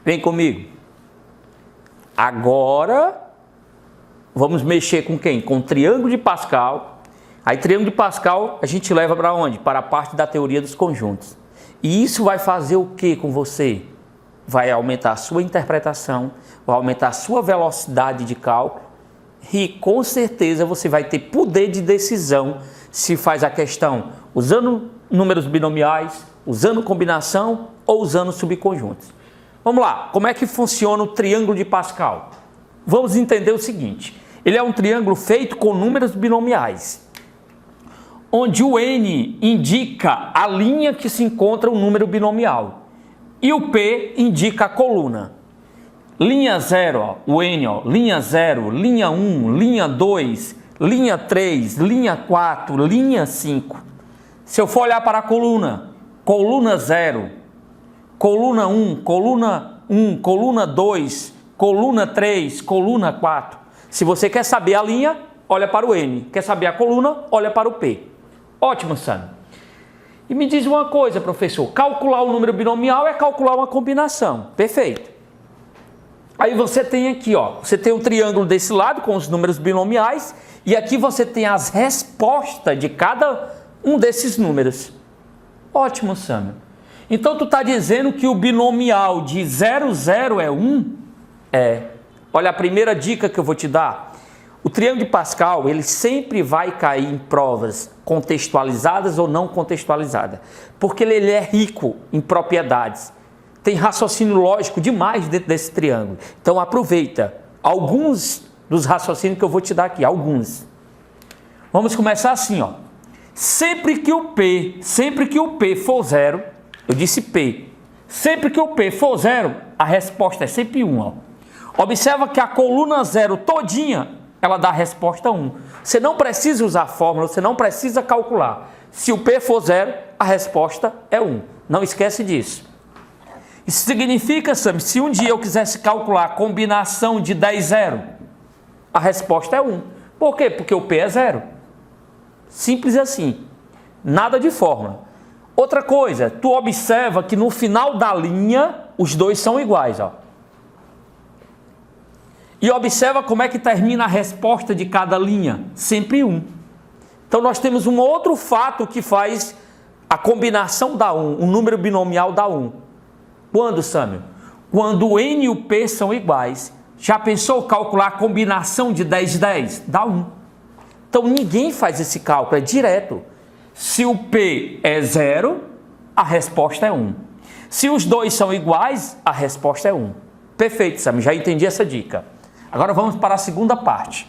Vem comigo. Agora, vamos mexer com quem? Com o triângulo de Pascal. Aí, triângulo de Pascal, a gente leva para onde? Para a parte da teoria dos conjuntos. E isso vai fazer o que com você? Vai aumentar a sua interpretação, vai aumentar a sua velocidade de cálculo e, com certeza, você vai ter poder de decisão se faz a questão usando números binomiais, usando combinação ou usando subconjuntos. Vamos lá, como é que funciona o triângulo de Pascal? Vamos entender o seguinte, ele é um triângulo feito com números binomiais, onde o N indica a linha que se encontra o número binomial e o P indica a coluna. Linha 0, ó, o N, ó, linha 0, linha 1, linha 2, linha 3, linha 4, linha 5. Se eu for olhar para a coluna, coluna 0, coluna 1, coluna 1, coluna 2, coluna 3, coluna 4. Se você quer saber a linha, olha para o N. Quer saber a coluna, olha para o P. Ótimo, Sam. E me diz uma coisa, professor. Calcular o número binomial é calcular uma combinação. Perfeito. Aí você tem aqui, ó. Você tem um triângulo desse lado com os números binomiais. E aqui você tem as respostas de cada um desses números. Ótimo, Sam. Então, tu está dizendo que o binomial de 0, 0 é 1? É. Olha a primeira dica que eu vou te dar. O triângulo de Pascal, ele sempre vai cair em provas contextualizadas ou não contextualizadas. Porque ele é rico em propriedades. Tem raciocínio lógico demais dentro desse triângulo. Então, aproveita alguns dos raciocínios que eu vou te dar aqui. Alguns. Vamos começar assim, ó. Sempre que o P for 0, eu disse P. Sempre que o P for 0, a resposta é sempre 1, ó. Observa que a coluna 0 todinha, ela dá a resposta 1. Você não precisa usar a fórmula, você não precisa calcular. Se o P for 0, a resposta é 1. Não esquece disso. Isso significa, Sam, se um dia eu quisesse calcular a combinação de 10 0, a resposta é 1. Por quê? Porque o P é 0. Simples assim. Nada de fórmula. Outra coisa, tu observa que no final da linha, os dois são iguais, ó. E observa como é que termina a resposta de cada linha. Sempre 1. Então, nós temos um outro fato que faz a combinação dar 1, o número binomial dar 1. Quando, Sâmio? Quando o N e o P são iguais. Já pensou calcular a combinação de 10, 10? Dá 1. Então, ninguém faz esse cálculo, é direto. Se o P é 0, a resposta é 1. Se os dois são iguais, a resposta é 1. Perfeito, Sâmio, já entendi essa dica. Agora vamos para a segunda parte.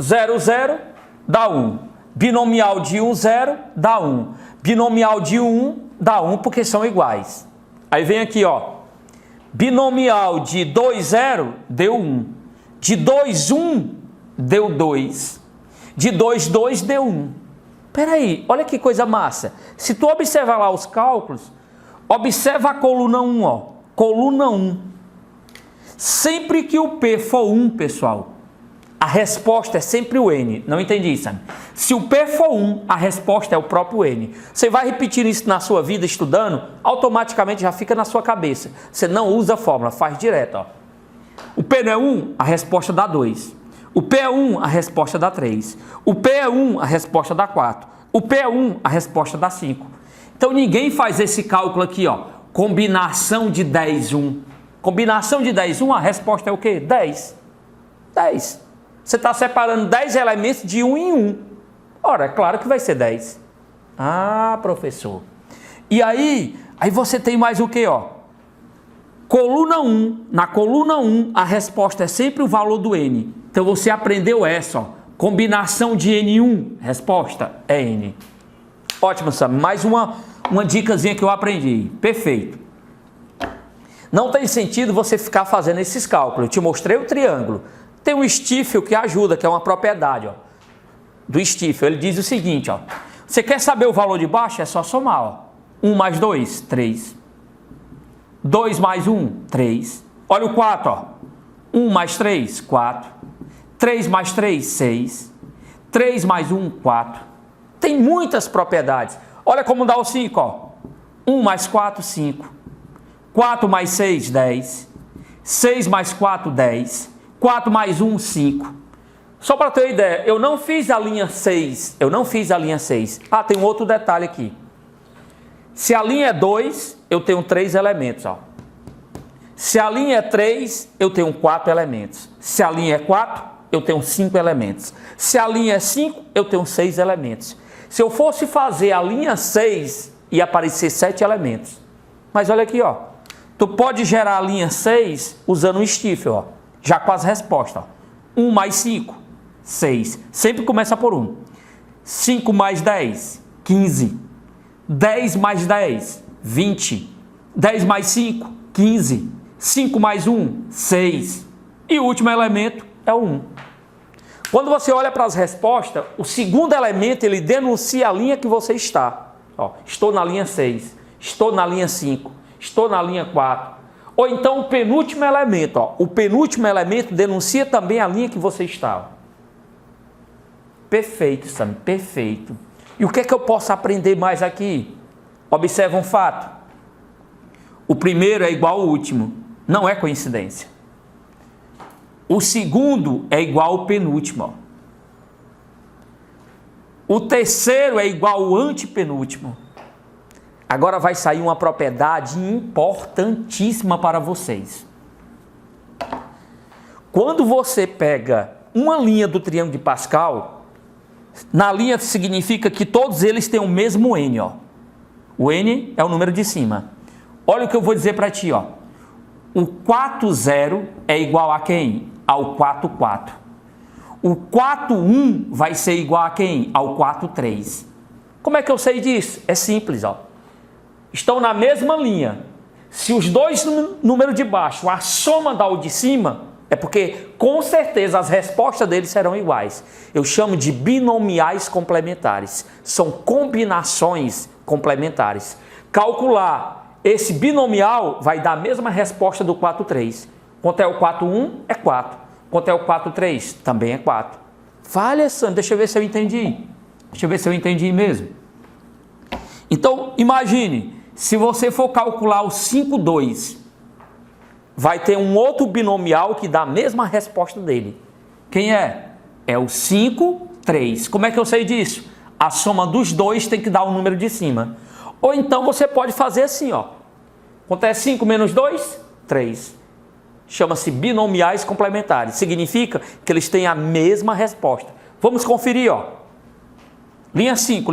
0, 0 dá 1. Binomial de 1, 0 dá 1. Binomial de 1 dá 1 porque são iguais. Aí vem aqui, ó. Binomial de 2, 0 deu 1. De 2, 1 deu 2. De 2, 2 deu 1. Peraí, olha que coisa massa. Se tu observar lá os cálculos, observa a coluna 1, ó. Coluna 1. Sempre que o P for 1, pessoal, a resposta é sempre o N. Não entendi isso, Sam. Se o P for 1, a resposta é o próprio N. Você vai repetir isso na sua vida estudando, automaticamente já fica na sua cabeça. Você não usa a fórmula, faz direto, ó. O P não é 1, a resposta dá 2. O P é 1, a resposta dá 3. O P é 1, a resposta dá 4. O P é 1, a resposta dá 5. Então ninguém faz esse cálculo aqui, ó. Combinação de 10, 1. Combinação de 10, 1, a resposta é o quê? 10. 10. Você está separando 10 elementos de 1 em 1. Ora, é claro que vai ser 10. Ah, professor. E aí você tem mais o quê, ó? Coluna 1. Na coluna 1, a resposta é sempre o valor do N. Então você aprendeu essa, ó. Combinação de N1, resposta é N. Ótimo, Sam. Mais uma dicasinha que eu aprendi. Perfeito. Não tem sentido você ficar fazendo esses cálculos. Eu te mostrei o triângulo. Tem um Stiefel que ajuda, que é uma propriedade, ó, do Stiefel. Ele diz o seguinte, ó. Você quer saber o valor de baixo? É só somar, ó. 1 mais 2, 3. 2 mais 1, 3. Olha o 4, ó. 1 mais 3, 4. 3 mais 3, 6. 3 mais 1, 4. Tem muitas propriedades. Olha como dá o 5, ó. 1 mais 4, 5. 4 mais 6, 10. 6 mais 4, 10. 4 mais 1, 5. Só para ter uma ideia, eu não fiz a linha 6. Eu não fiz a linha 6. Ah, tem um outro detalhe aqui. Se a linha é 2, eu tenho 3 elementos. Ó. Se a linha é 3, eu tenho 4 elementos. Se a linha é 4, eu tenho 5 elementos. Se a linha é 5, eu tenho 6 elementos. Se eu fosse fazer a linha 6, ia aparecer 7 elementos. Mas olha aqui, ó. Tu pode gerar a linha 6 usando um stifle, ó. Já com as respostas, ó. 1 mais 5, 6. Sempre começa por 1. 5 mais 10, 15. 10 mais 10, 20. 10 mais 5, 15. 5 mais 1, 6. E o último elemento é o 1. Quando você olha para as respostas, o segundo elemento ele denuncia a linha que você está. Ó, estou na linha 6, estou na linha 5, estou na linha 4. Ou então o penúltimo elemento. Ó, o penúltimo elemento denuncia também a linha que você está. Ó. Perfeito, Sam, perfeito. E o que é que eu posso aprender mais aqui? Observa um fato. O primeiro é igual ao último. Não é coincidência. O segundo é igual ao penúltimo. O terceiro é igual ao antepenúltimo. Agora vai sair uma propriedade importantíssima para vocês. Quando você pega uma linha do triângulo de Pascal, na linha significa que todos eles têm o mesmo n. Ó. O n é o número de cima. Olha o que eu vou dizer para ti. Ó. O 4, 0 é igual a quem? Ao 4, 4. O 4, 1 vai ser igual a quem? Ao 4, 3. Como é que eu sei disso? É simples. Ó. Estão na mesma linha. Se os dois números de baixo, a soma dá o de cima, é porque com certeza as respostas deles serão iguais. Eu chamo de binomiais complementares. São combinações complementares. Calcular esse binomial vai dar a mesma resposta do 4, 3. Quanto é o 4, 1? É 4. Quanto é o 4, 3? Também é 4. Falha, Sandro. Deixa eu ver se eu entendi. Deixa eu ver se eu entendi mesmo. Então, imagine, se você for calcular o 5, 2, vai ter um outro binomial que dá a mesma resposta dele. Quem é? É o 5, 3. Como é que eu sei disso? A soma dos dois tem que dar o número de cima. Ou então você pode fazer assim, ó. Quanto é 5 menos 2? 3. Chama-se binomiais complementares. Significa que eles têm a mesma resposta. Vamos conferir, ó. Linha 5,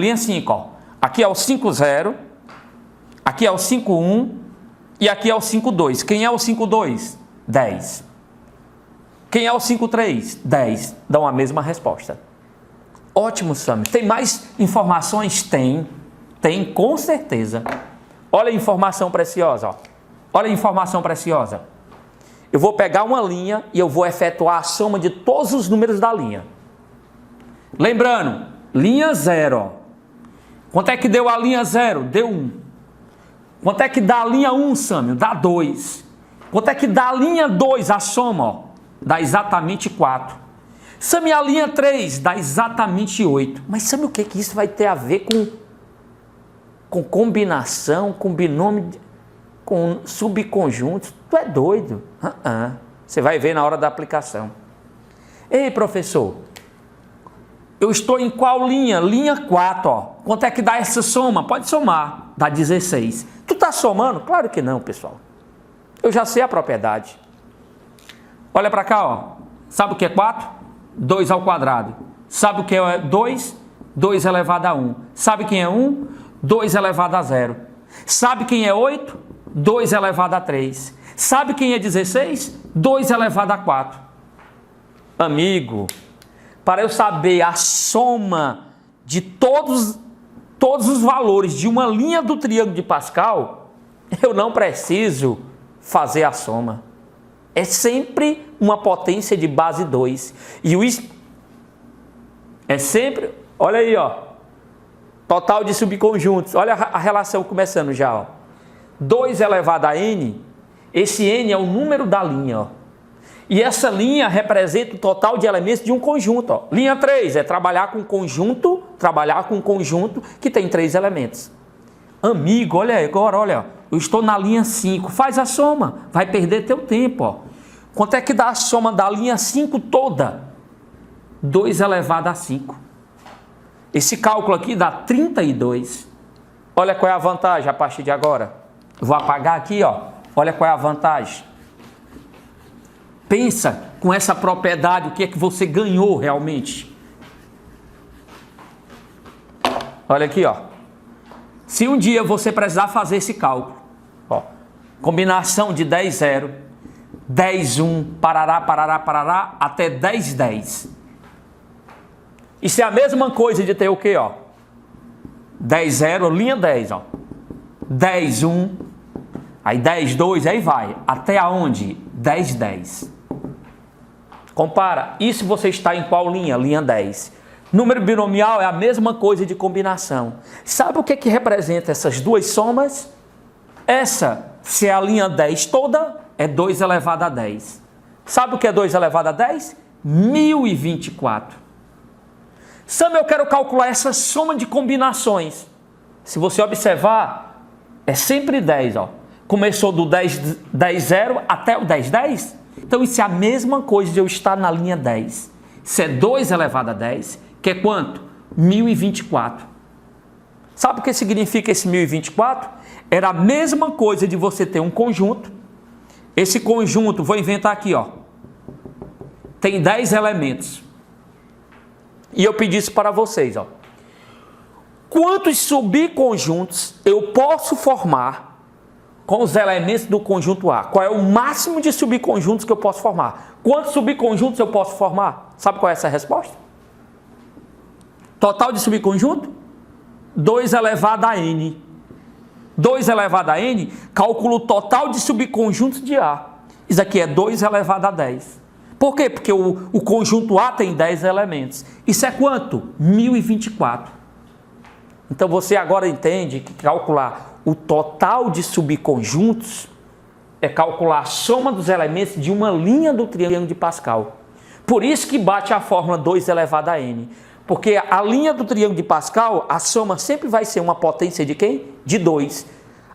ó. Aqui é o 5, 0. Aqui é o 5, 1. E aqui é o 5, 2. Quem é o 5, 2? 10. Quem é o 5, 3? 10. Dão a mesma resposta. Ótimo, Sam. Tem mais informações? Tem. Tem, com certeza. Olha a informação preciosa. Ó. Olha a informação preciosa. Eu vou pegar uma linha e eu vou efetuar a soma de todos os números da linha. Lembrando, linha 0. Ó. Quanto é que deu a linha 0? Deu 1. Quanto é que dá a linha 1, Sâmio? Dá 2. Quanto é que dá a linha 2, a soma? Ó, dá exatamente 4. Sâmio, a linha 3 dá exatamente 8. Mas Sâmio, o que que isso vai ter a ver com combinação, com binômio, com subconjuntos? Tu é doido. Você vai ver na hora da aplicação. Ei, professor, eu estou em qual linha? Linha 4, ó. Quanto é que dá essa soma? Pode somar, dá 16. Tu está somando? Claro que não, pessoal. Eu já sei a propriedade. Olha para cá, ó. Sabe o que é 4? 2 ao quadrado. Sabe o que é 2? 2 elevado a 1. Sabe quem é 1? 2 elevado a 0. Sabe quem é 8? 2 elevado a 3. Sabe quem é 16? 2 elevado a 4. Amigo, para eu saber a soma de todos os valores de uma linha do triângulo de Pascal, eu não preciso fazer a soma. É sempre uma potência de base 2. E é sempre, olha aí, ó, total de subconjuntos. Olha a relação começando já, ó. 2 elevado a n, esse n é o número da linha, ó. E essa linha representa o total de elementos de um conjunto. Ó. Linha 3 é trabalhar com conjunto que tem 3 elementos. Amigo, olha aí, agora, olha, eu estou na linha 5. Faz a soma, vai perder teu tempo, ó. Quanto é que dá a soma da linha 5 toda? 2 elevado a 5. Esse cálculo aqui dá 32. Olha qual é a vantagem a partir de agora. Eu vou apagar aqui, ó. Olha qual é a vantagem. Pensa com essa propriedade, o que é que você ganhou realmente. Olha aqui, ó. Se um dia você precisar fazer esse cálculo, ó, combinação de 10, 0, 10, 1, parará, parará, parará, até 10, 10. Isso é a mesma coisa de ter o quê, ó? 10, 0, linha 10, ó. 10, 1, aí 10, 2, aí vai. Até aonde? 10, 10. Compara, isso você está em qual linha? Linha 10. Número binomial é a mesma coisa de combinação. Sabe o que que representa essas duas somas? Essa, se é a linha 10 toda, é 2 elevado a 10. Sabe o que é 2 elevado a 10? 1024. Sam, eu quero calcular essa soma de combinações. Se você observar, é sempre 10, ó. Começou do 10, 10, 0 até o 10, 10. Então isso é a mesma coisa de eu estar na linha 10. Isso é 2 elevado a 10, que é quanto? 1024. Sabe o que significa esse 1024? Era a mesma coisa de você ter um conjunto. Esse conjunto, vou inventar aqui, ó. Tem 10 elementos. E eu pedi isso para vocês, ó. Quantos subconjuntos eu posso formar com os elementos do conjunto A? Qual é o máximo de subconjuntos que eu posso formar? Quantos subconjuntos eu posso formar? Sabe qual é essa resposta? Total de subconjunto? 2 elevado a n. 2 elevado a n, cálculo total de subconjuntos de A. Isso aqui é 2 elevado a 10. Por quê? Porque o conjunto A tem 10 elementos. Isso é quanto? 1024. Então você agora entende que calcular o total de subconjuntos é calcular a soma dos elementos de uma linha do triângulo de Pascal. Por isso que bate a fórmula 2 elevado a n. Porque a linha do triângulo de Pascal, a soma sempre vai ser uma potência de quem? De 2.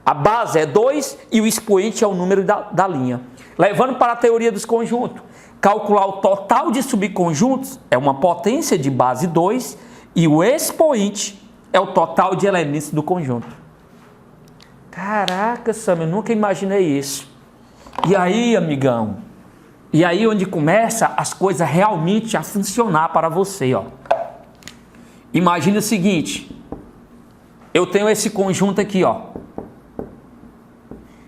A base é 2 e o expoente é o número da linha. Levando para a teoria dos conjuntos, calcular o total de subconjuntos é uma potência de base 2 e o expoente é o total de elementos do conjunto. Caraca, Sam, eu nunca imaginei isso. E aí, amigão? E aí onde começa as coisas realmente a funcionar para você, ó. Imagina o seguinte, eu tenho esse conjunto aqui, ó.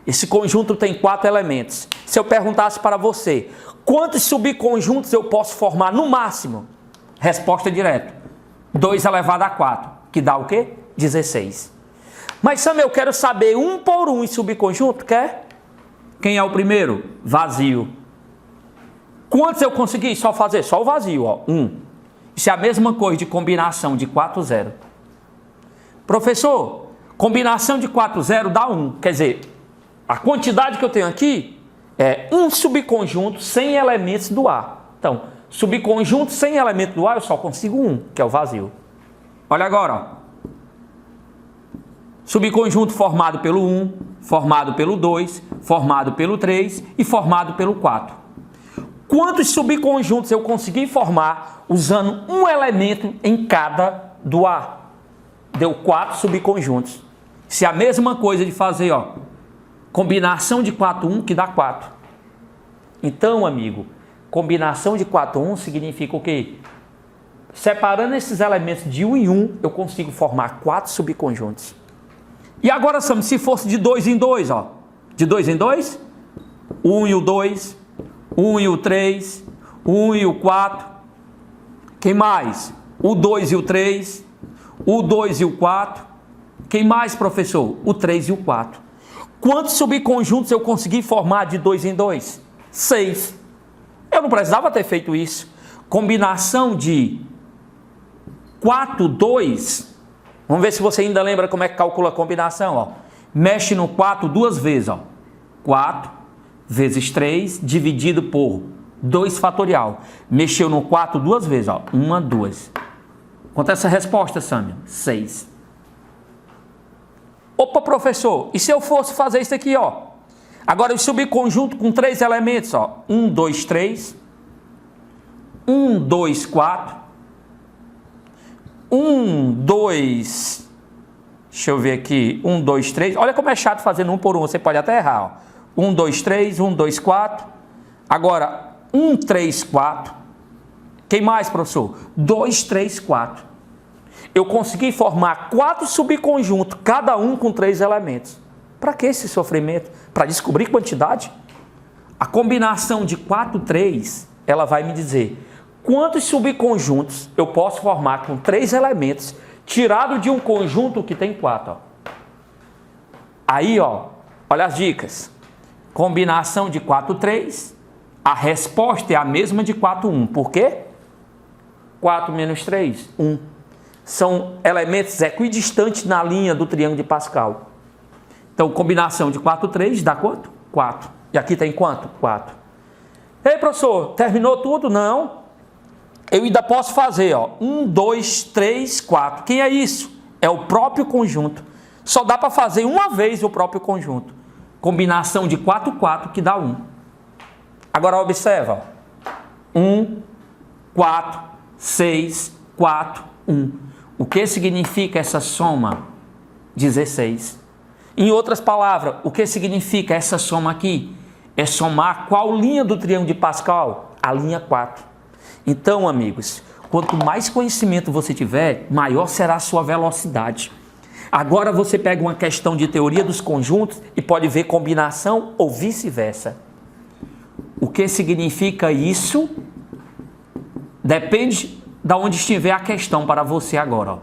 Esse conjunto tem 4 elementos. Se eu perguntasse para você, quantos subconjuntos eu posso formar no máximo? Resposta direta, 2 elevado a 4, que dá o quê? 16. Mas, Sam, eu quero saber um por um em subconjunto, quer? Quem é o primeiro? Vazio. Quantos eu consegui só fazer? Só o vazio, ó, 1. Isso é a mesma coisa de combinação de 4, 0. Professor, combinação de 4, 0 dá 1. Quer dizer, a quantidade que eu tenho aqui é um subconjunto sem elementos do A. Então, subconjunto sem elemento do A, eu só consigo um, que é o vazio. Olha agora, ó. Subconjunto formado pelo 1, formado pelo 2, formado pelo 3 e formado pelo 4. Quantos subconjuntos eu consegui formar usando um elemento em cada do A? Deu 4 subconjuntos. Se é a mesma coisa de fazer, ó, combinação de 4, 1, que dá 4. Então, amigo, combinação de 4, 1 significa o quê? Separando esses elementos de 1 em 1, eu consigo formar 4 subconjuntos. E agora, Sam, se fosse de 2 em 2, ó. De 2 em 2, 1 e o 2, 1 e o 3, 1 e o 4. Quem mais? O 2 e o 3, o 2 e o 4. Quem mais, professor? O 3 e o 4. Quantos subconjuntos eu consegui formar de 2 em 2? 6. Eu não precisava ter feito isso. Combinação de 4, 2. Vamos ver se você ainda lembra como é que calcula a combinação, ó. Mexe no 4 duas vezes, ó. 4 vezes 3 dividido por 2 fatorial. Mexeu no 4 duas vezes, ó. 1, 2. Quanto é essa resposta, Sâmia? 6. Opa, professor, e se eu fosse fazer isso aqui, ó? Agora, o subconjunto com 3 elementos, ó. 1, 2, 3. 1, 2, 4. 1, 2... Deixa eu ver aqui. 1, 2, 3. Olha como é chato fazendo um por um. Você pode até errar, ó. 1, 2, 3. 1, 2, 4. Agora, 1, 3, 4. Quem mais, professor? 2, 3, 4. Eu consegui formar 4 subconjuntos, cada um com 3 elementos. Para que esse sofrimento? Para descobrir quantidade? A combinação de 4, 3, ela vai me dizer quantos subconjuntos eu posso formar com 3 elementos, tirado de um conjunto que tem 4. Ó. Aí, ó, olha as dicas. Combinação de 4, 3, a resposta é a mesma de 4, 1. Por quê? 4 menos 3, 1. São elementos equidistantes na linha do triângulo de Pascal. Então, combinação de 4, 3 dá quanto? 4. E aqui tem quanto? 4. Ei, professor, terminou tudo? Não. Eu ainda posso fazer, ó, 1, 2, 3, 4. Quem é isso? É o próprio conjunto. Só dá para fazer uma vez o próprio conjunto. Combinação de 4, 4 que dá 1. Agora observa. 1, 4, 6, 4, 1. O que significa essa soma? 16. Em outras palavras, o que significa essa soma aqui? É somar qual linha do triângulo de Pascal? A linha 4. Então, amigos, quanto mais conhecimento você tiver, maior será a sua velocidade. Agora você pega uma questão de teoria dos conjuntos e pode ver combinação ou vice-versa. O que significa isso? Depende de onde estiver a questão para você agora. Ó.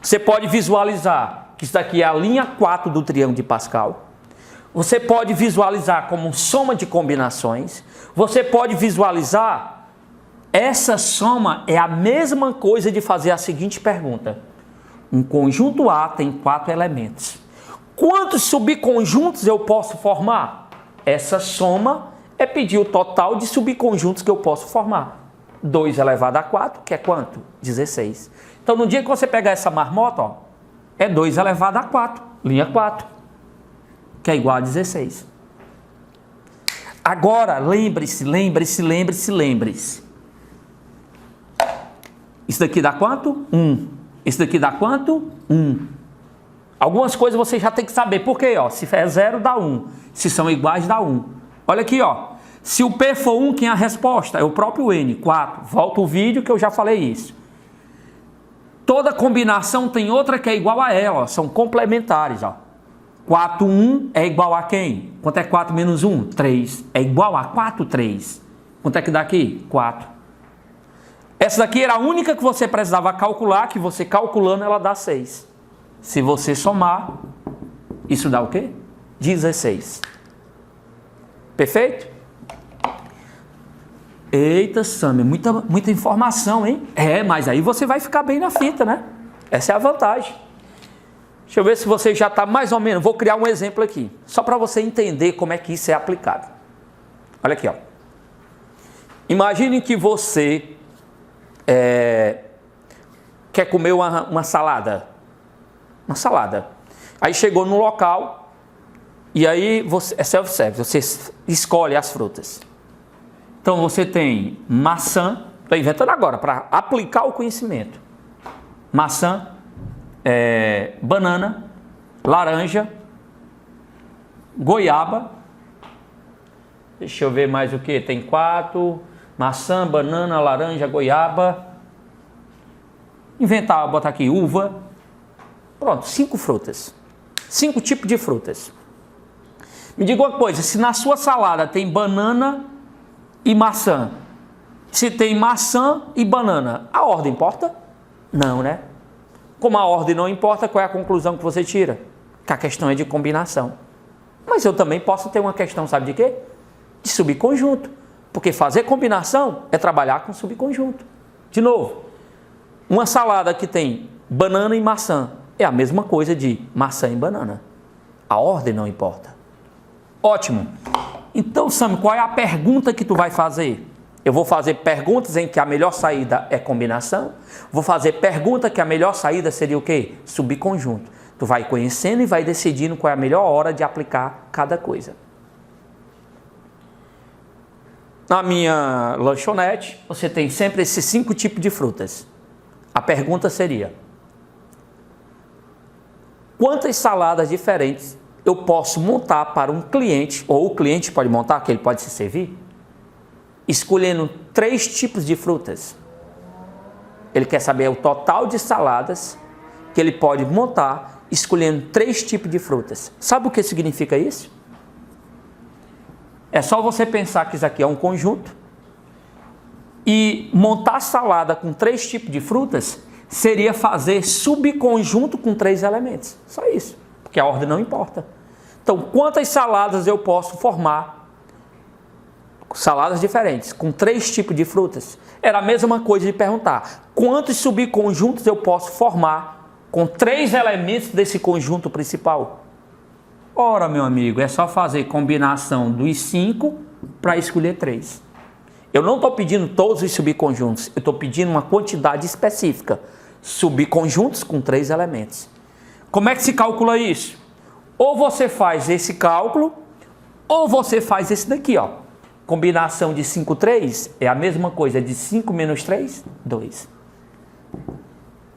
Você pode visualizar que isso daqui é a linha 4 do triângulo de Pascal. Você pode visualizar como soma de combinações. Você pode visualizar, essa soma é a mesma coisa de fazer a seguinte pergunta. Um conjunto A tem 4 elementos. Quantos subconjuntos eu posso formar? Essa soma é pedir o total de subconjuntos que eu posso formar. 2 elevado a 4, que é quanto? 16. Então, no dia que você pegar essa marmota, ó, é 2 elevado a 4, linha 4, que é igual a 16. Agora, lembre-se. Isso daqui dá quanto? 1. Isso daqui dá quanto? 1. Algumas coisas você já tem que saber. Por quê? Ó, se é 0, dá 1. Se são iguais, dá 1. Olha aqui, ó. Se o P for 1, quem é a resposta? É o próprio N, 4. Volta o vídeo que eu já falei isso. Toda combinação tem outra que é igual a ela, ó. São complementares, ó. 4, 1 é igual a quem? Quanto é 4 menos 1? 3. É igual a 4, 3. Quanto é que dá aqui? 4. Essa daqui era a única que você precisava calcular, que você calculando ela dá 6. Se você somar, isso dá o quê? 16. Perfeito? Eita, Sammy, muita informação, hein? É, mas aí você vai ficar bem na fita, né? Essa é a vantagem. Deixa eu ver se você já está mais ou menos... Vou criar um exemplo aqui, só para você entender como é que isso é aplicado. Olha aqui, ó. Imagine que você quer comer uma salada. Uma salada. Aí chegou no local e aí é self-service, você escolhe as frutas. Então você tem maçã, estou inventando agora para aplicar o conhecimento. Maçã, banana, laranja, goiaba. Deixa eu ver mais o que. Tem 4, maçã, banana, laranja, goiaba. Inventar, botar aqui uva. Pronto, 5 frutas. 5 tipos de frutas. Me diga uma coisa, se na sua salada tem banana e maçã, se tem maçã e banana, a ordem importa? Não, né? Como a ordem não importa, qual é a conclusão que você tira? Que a questão é de combinação. Mas eu também posso ter uma questão, sabe de quê? De subconjunto. Porque fazer combinação é trabalhar com subconjunto. De novo, uma salada que tem banana e maçã é a mesma coisa de maçã e banana. A ordem não importa. Ótimo. Então, Sam, qual é a pergunta que tu vai fazer? Eu vou fazer perguntas em que a melhor saída é combinação. Vou fazer pergunta que a melhor saída seria o quê? Subconjunto. Tu vai conhecendo e vai decidindo qual é a melhor hora de aplicar cada coisa. Na minha lanchonete, você tem sempre esses 5 tipos de frutas. A pergunta seria: quantas saladas diferentes eu posso montar para um cliente, ou o cliente pode montar, que ele pode se servir, escolhendo 3 tipos de frutas? Ele quer saber o total de saladas que ele pode montar, escolhendo 3 tipos de frutas. Sabe o que significa isso? É só você pensar que isso aqui é um conjunto e montar salada com 3 tipos de frutas seria fazer subconjunto com 3 elementos. Só isso, porque a ordem não importa. Então, quantas saladas eu posso formar? Saladas diferentes, com 3 tipos de frutas. Era a mesma coisa de perguntar: quantos subconjuntos eu posso formar com 3 elementos desse conjunto principal? Ora, meu amigo, é só fazer combinação dos 5 para escolher 3. Eu não estou pedindo todos os subconjuntos, eu estou pedindo uma quantidade específica. Subconjuntos com 3 elementos. Como é que se calcula isso? Ou você faz esse cálculo, ou você faz esse daqui, ó. Combinação de 5, 3 é a mesma coisa de 5 menos 3, 2.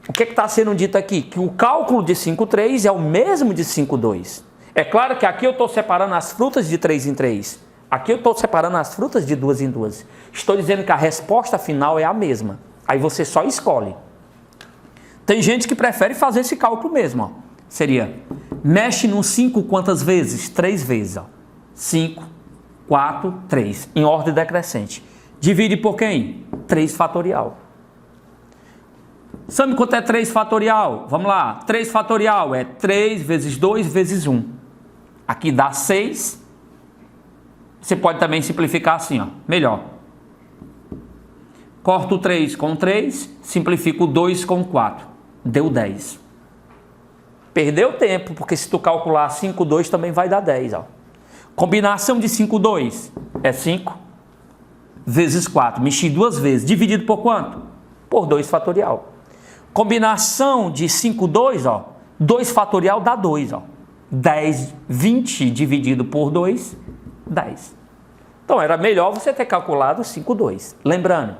O que está sendo dito aqui? Que o cálculo de 5, 3 é o mesmo de 5, 2. É claro que aqui eu estou separando as frutas de 3 em 3. Aqui eu estou separando as frutas de 2 em 2. Estou dizendo que a resposta final é a mesma. Aí você só escolhe. Tem gente que prefere fazer esse cálculo mesmo. Ó. Seria, mexe no 5 quantas vezes? 3 vezes. 5, 4, 3. Em ordem decrescente. Divide por quem? 3 fatorial. Sabe quanto é 3 fatorial? Vamos lá. 3 fatorial é 3 vezes 2 vezes 1. Aqui dá 6. Você pode também simplificar assim, ó. Melhor. Corto o 3 com 3, simplifico o 2 com 4. Deu 10. Perdeu tempo, porque se tu calcular 5, 2 também vai dar 10, ó. Combinação de 5, 2 é 5 vezes 4. Mexi 2 vezes. Dividido por quanto? Por 2 fatorial. Combinação de 5, 2, ó. 2 fatorial dá 2, ó. 10, 20 dividido por 2, 10. Então, era melhor você ter calculado 5, 2. Lembrando,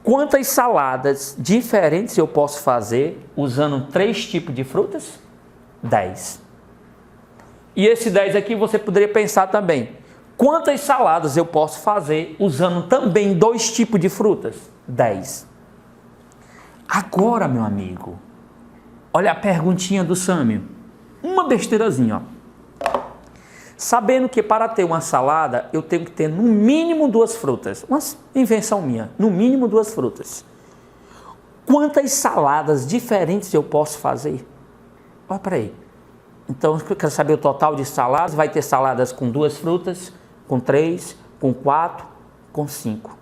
quantas saladas diferentes eu posso fazer usando 3 tipos de frutas? 10. E esse 10 aqui você poderia pensar também: quantas saladas eu posso fazer usando também 2 tipos de frutas? 10. Agora, meu amigo, olha a perguntinha do Sâmio. Uma besteirazinha, ó. Sabendo que para ter uma salada, eu tenho que ter no mínimo 2 frutas. Uma invenção minha, no mínimo 2 frutas. Quantas saladas diferentes eu posso fazer? Olha para aí. Então, eu quero saber o total de saladas. Vai ter saladas com 2 frutas, com 3, com 4, com 5.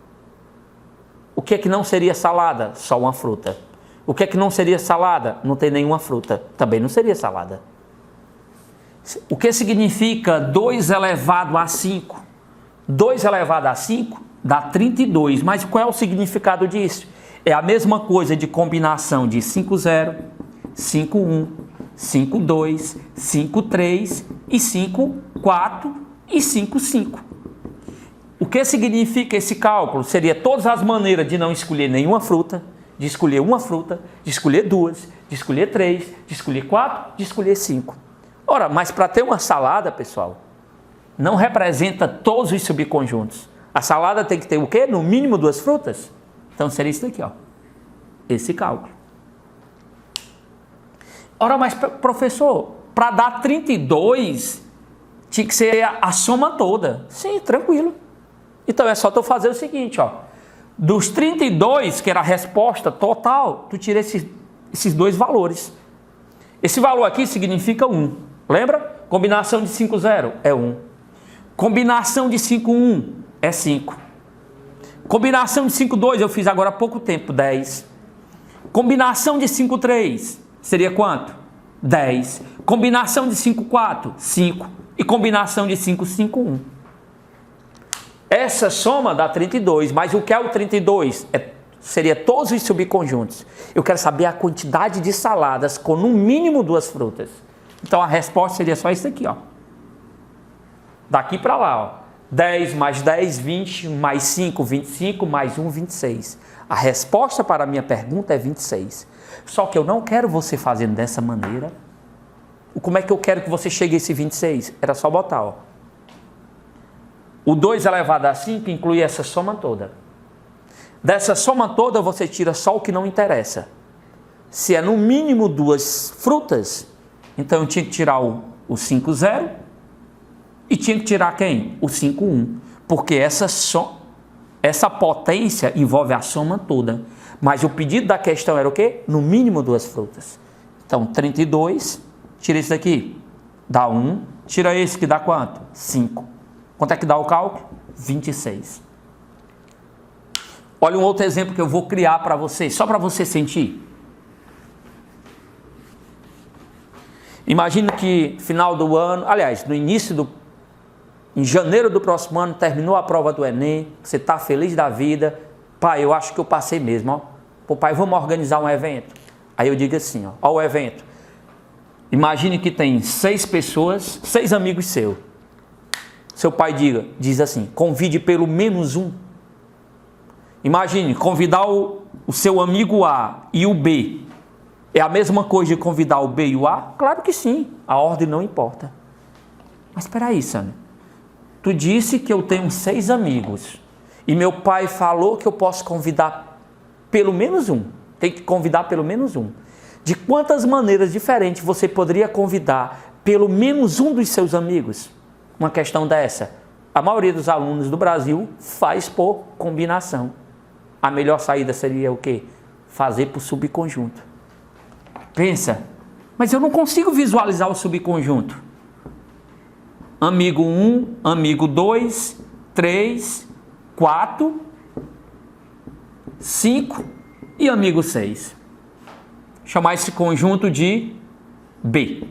O que é que não seria salada? Só uma fruta. O que é que não seria salada? Não tem nenhuma fruta. Também não seria salada. O que significa 2 elevado a 5? 2 elevado a 5 dá 32. Mas qual é o significado disso? É a mesma coisa de combinação de 5, 0, 5, 1, 5, 2, 5, 3 e 5, 4 e 5, 5. O que significa esse cálculo? Seria todas as maneiras de não escolher nenhuma fruta, de escolher uma fruta, de escolher 2, de escolher 3, de escolher 4, de escolher 5. Ora, mas para ter uma salada, pessoal, não representa todos os subconjuntos. A salada tem que ter o quê? No mínimo 2 frutas? Então seria isso daqui, ó. Esse cálculo. Ora, mas professor, para dar 32, tinha que ser a soma toda. Sim, tranquilo. Então é só tu fazer o seguinte, ó. Dos 32, que era a resposta total, tu tira esses 2 valores. Esse valor aqui significa 1. Lembra? Combinação de 5, 0 é 1. Combinação de 5, 1 é 5. Combinação de 5, 2 eu fiz agora há pouco tempo, 10. Combinação de 5, 3 seria quanto? 10. Combinação de 5, 4, 5. E combinação de 5, 5, 1. Essa soma dá 32, mas o que é o 32? É seria todos os subconjuntos. Eu quero saber a quantidade de saladas com no mínimo 2 frutas. Então a resposta seria só isso aqui, ó. Daqui para lá, ó. 10 mais 10, 20, mais 5, 25, mais 1, 26. A resposta para a minha pergunta é 26. Só que eu não quero você fazendo dessa maneira. Como é que eu quero que você chegue a esse 26? Era só botar, ó. O 2 elevado a 5 inclui essa soma toda. Dessa soma toda você tira só o que não interessa. Se é no mínimo 2 frutas, então eu tinha que tirar o 5, 0 e tinha que tirar quem? O 5, 1. Porque essa potência envolve a soma toda. Mas o pedido da questão era o quê? No mínimo 2 frutas. Então 32, tira esse daqui, dá 1. Tira esse que dá quanto? 5. Quanto é que dá o cálculo? 26. Olha um outro exemplo que eu vou criar para você, só para você sentir. Imagina que final do ano, aliás, no início em janeiro do próximo ano, terminou a prova do Enem, você está feliz da vida. Pai, eu acho que eu passei mesmo, ó. Pô, pai, vamos organizar um evento. Aí eu digo assim, ó o evento. Imagine que tem 6 pessoas, 6 amigos seus. Seu pai diz assim, convide pelo menos um. Imagine, convidar o seu amigo A e o B. É a mesma coisa de convidar o B e o A? Claro que sim, a ordem não importa. Mas espera aí, Sandra. Tu disse que eu tenho 6 amigos. E meu pai falou que eu posso convidar pelo menos um. Tem que convidar pelo menos um. De quantas maneiras diferentes você poderia convidar pelo menos um dos seus amigos? Uma questão dessa. A maioria dos alunos do Brasil faz por combinação. A melhor saída seria o quê? Fazer por subconjunto. Pensa, mas eu não consigo visualizar o subconjunto. Amigo 1, amigo 2, 3, 4, 5 e amigo 6. Chamar esse conjunto de B.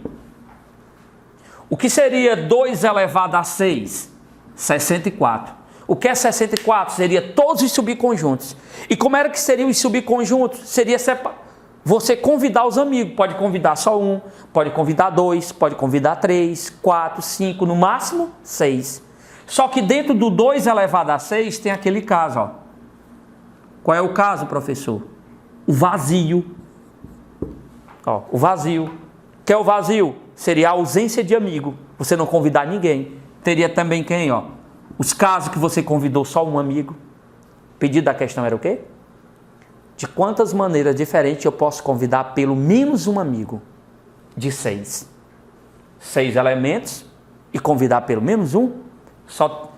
O que seria 2 elevado a 6? 64. O que é 64? Seria todos os subconjuntos. E como era que seriam os subconjuntos? Seria você convidar os amigos. Pode convidar só um, pode convidar 2, pode convidar 3, 4, 5, no máximo 6. Só que dentro do 2 elevado a 6 tem aquele caso, ó. Qual é o caso, professor? O vazio. Ó, o vazio. O que é o vazio? Seria a ausência de amigo. Você não convidar ninguém. Teria também quem, ó? Os casos que você convidou só um amigo. O pedido da questão era o quê? De quantas maneiras diferentes eu posso convidar pelo menos um amigo? De 6. 6 elementos e convidar pelo menos um? Só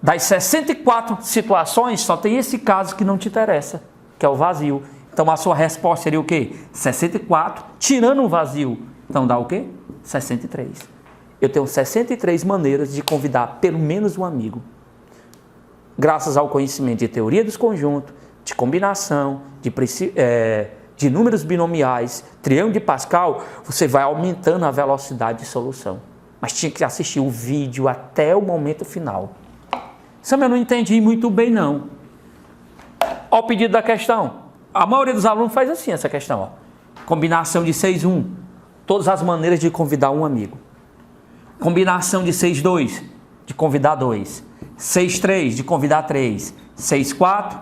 das 64 situações, só tem esse caso que não te interessa, que é o vazio. Então a sua resposta seria o quê? 64, tirando o vazio. Então dá o quê? 63. Eu tenho 63 maneiras de convidar pelo menos um amigo. Graças ao conhecimento de teoria dos conjuntos, de combinação, de números binomiais, triângulo de Pascal, você vai aumentando a velocidade de solução. Mas tinha que assistir o vídeo até o momento final. Sam, eu não entendi muito bem, não. Olha o pedido da questão. A maioria dos alunos faz assim essa questão, ó. Combinação de 6, 1. Todas as maneiras de convidar um amigo. Combinação de 6, 2. De convidar 2. 6, 3. De convidar 3. 6, 4.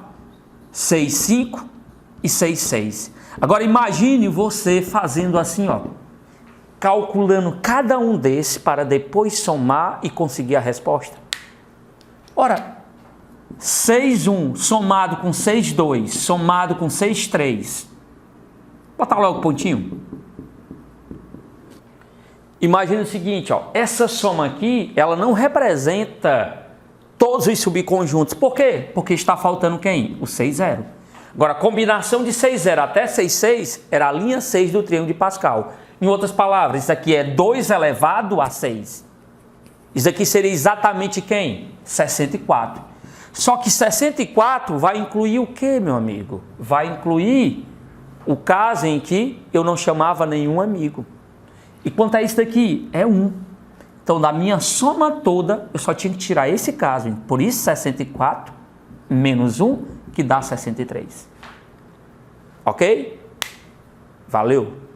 6, 5. E 6, 6. Agora imagine você fazendo assim, ó. Calculando cada um desses para depois somar e conseguir a resposta. Ora, 6, 1 somado com 6, 2 somado com 6, 3. Botar logo o pontinho. Imagina o seguinte, ó, essa soma aqui, ela não representa todos os subconjuntos. Por quê? Porque está faltando quem? O 6, 0. Agora, a combinação de 6, 0 até 6, 6 era a linha 6 do triângulo de Pascal. Em outras palavras, isso aqui é 2 elevado a 6. Isso aqui seria exatamente quem? 64. Só que 64 vai incluir o quê, meu amigo? Vai incluir o caso em que eu não chamava nenhum amigo. E quanto a isso daqui? É 1. Então, da minha soma toda, eu só tinha que tirar esse caso. Por isso, 64 menos 1, que dá 63. Ok? Valeu!